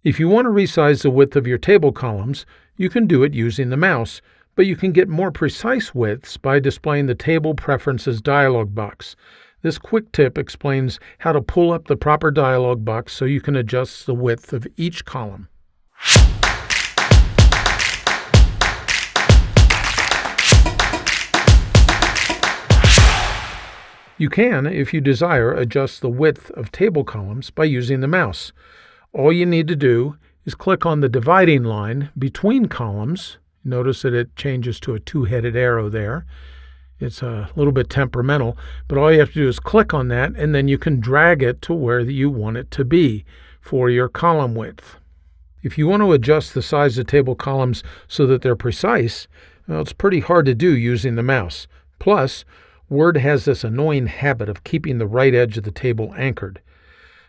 If you want to resize the width of your table columns, you can do it using the mouse, but you can get more precise widths by displaying the Table Preferences dialog box. This quick tip explains how to pull up the proper dialog box so you can adjust the width of each column. You can, if you desire, adjust the width of table columns by using the mouse. All you need to do is click on the dividing line between columns. Notice that it changes to a two-headed arrow there. It's a little bit temperamental, but all you have to do is click on that, and then you can drag it to where you want it to be for your column width. If you want to adjust the size of table columns so that they're precise, well, it's pretty hard to do using the mouse. Plus, Word has this annoying habit of keeping the right edge of the table anchored.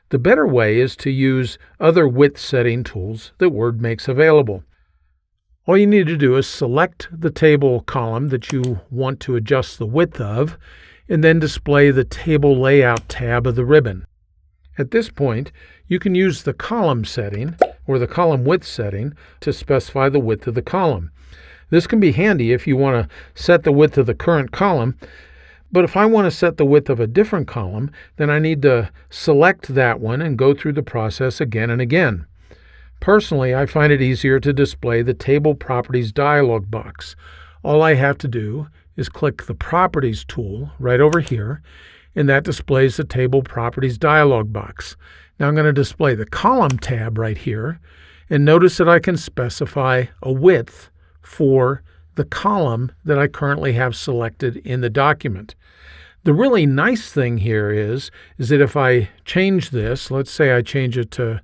The better way is to use other width setting tools that Word makes available. All you need to do is select the table column that you want to adjust the width of, and then display the Table Layout tab of the ribbon. At this point, you can use the column setting, or the column width setting, to specify the width of the column. This can be handy if you want to set the width of the current column, but if I want to set the width of a different column, then I need to select that one and go through the process again and again. Personally, I find it easier to display the Table Properties dialog box. All I have to do is click the Properties tool right over here, and that displays the Table Properties dialog box. Now I'm going to display the Column tab right here, and notice that I can specify a width for the column that I currently have selected in the document. The really nice thing here is that if I change this, let's say I change it to,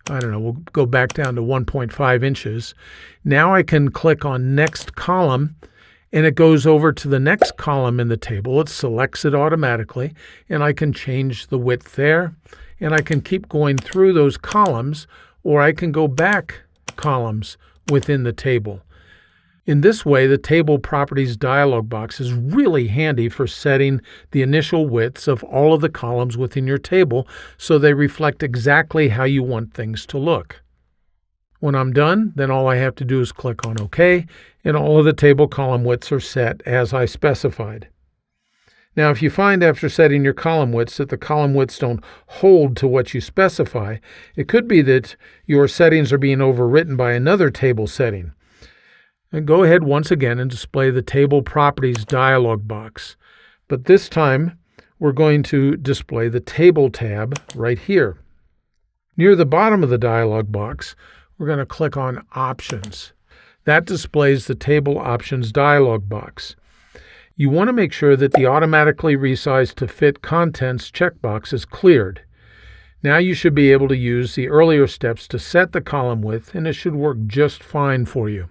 we'll go back down to 1.5 inches. Now I can click on Next Column, and it goes over to the next column in the table. It selects it automatically, and I can change the width there, and I can keep going through those columns, or I can go back columns within the table. In this way, the Table Properties dialog box is really handy for setting the initial widths of all of the columns within your table so they reflect exactly how you want things to look. When I'm done, then all I have to do is click on OK, and all of the table column widths are set as I specified. Now, if you find after setting your column widths that the column widths don't hold to what you specify, it could be that your settings are being overwritten by another table setting. And go ahead once again and display the Table Properties dialog box. But this time, we're going to display the Table tab right here. Near the bottom of the dialog box, we're going to click on Options. That displays the Table Options dialog box. You want to make sure that the Automatically Resize to Fit Contents checkbox is cleared. Now you should be able to use the earlier steps to set the column width, and it should work just fine for you.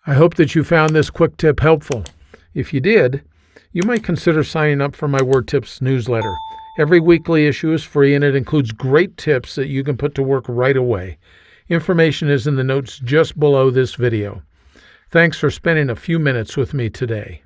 I hope that you found this quick tip helpful. If you did, you might consider signing up for my Word Tips newsletter. Every weekly issue is free, and it includes great tips that you can put to work right away. Information is in the notes just below this video. Thanks for spending a few minutes with me today.